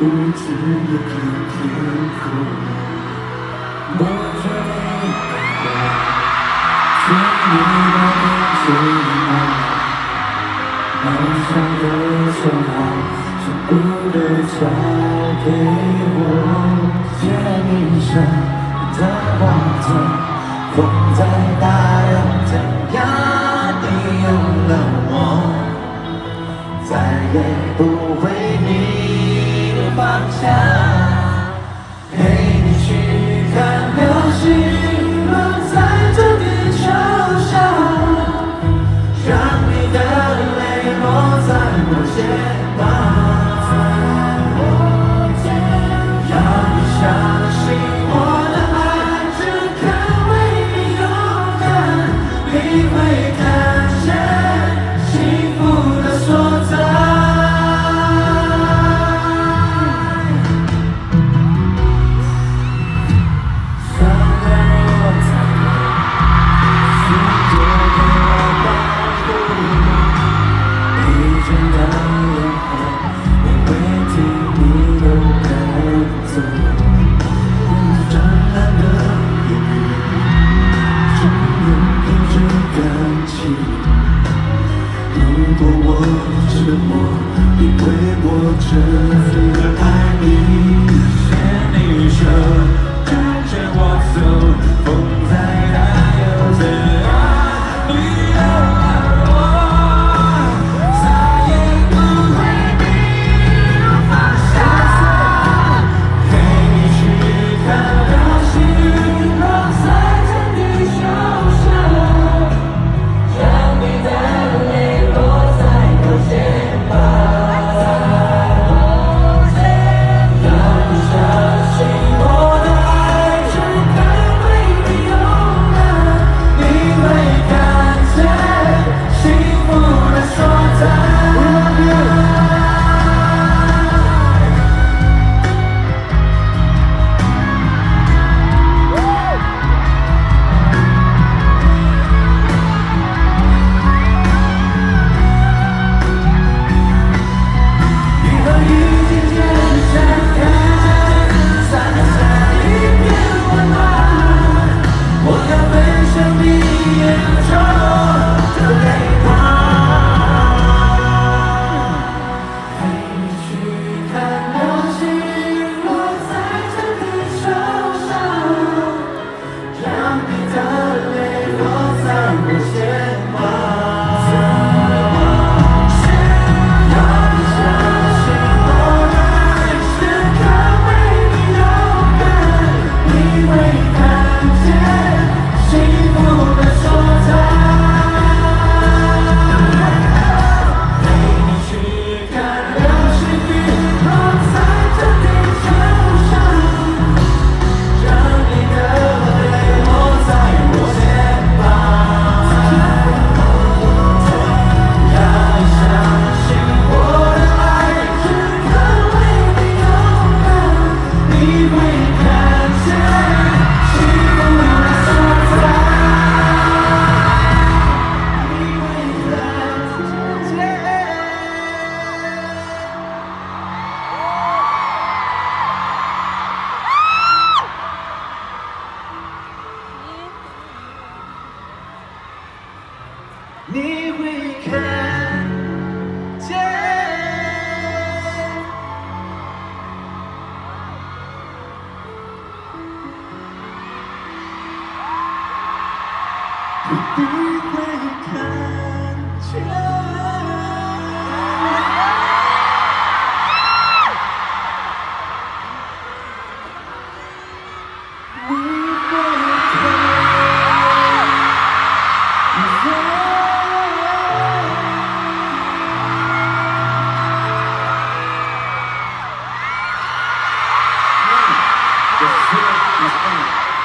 无知也偏偏苦。我说你请你把天气好，渺小的筹码全部都交给我。写一生的话题，风再大又怎样？你有了我，再也不会迷路方向。陪你去看流星落在这地球上，让你的泪落在我肩膀。相信我的爱只肯为你勇敢，你会看见幸福的所在。伤在我才有许多给我保护，一整的烟火也会替你都跟踪。如果我沉默，因为我真的爱你。牵你手，跟着我走，风再大又怎样？你有了我，再也不会迷路方向。陪你去看流星落在这地球上，让你的泪落在我肩膀。让你相信我的爱只肯为你勇敢，你会看见幸福的所在。你会看见。你会看见。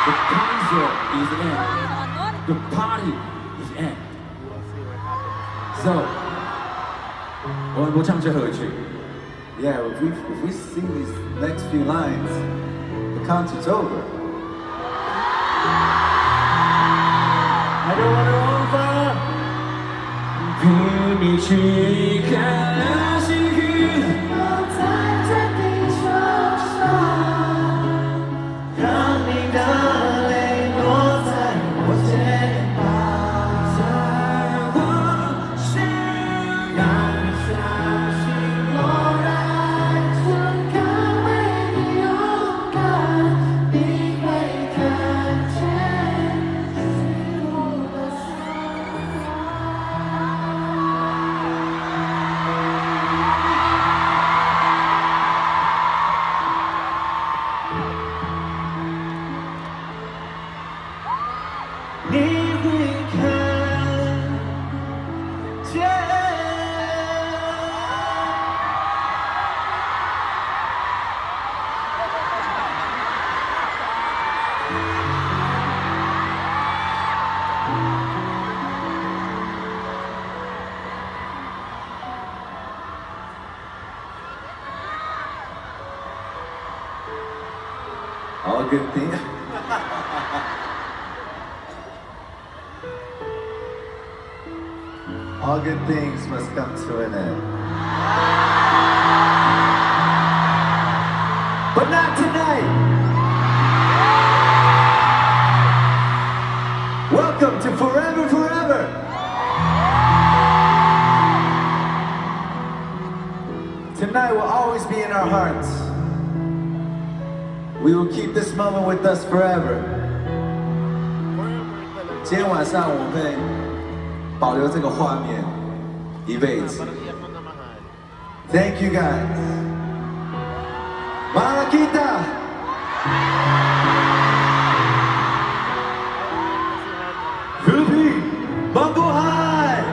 The concert is end. The party is end. So, 我们不唱最后一句。Yeah, if we sing these next few lines, the concert's over. I don't want to over. 陪你去看流星雨落在这地球你会看见。All good things. All good things must come to an end. But not tonight. Welcome to Forever Forever. Tonight will always be in our hearts. We will keep this moment with us forever. 今天晚上我会保留这个画面一辈子。Thank you guys. Mahal kita. Philippines, mabuhay!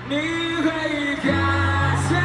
你会看见。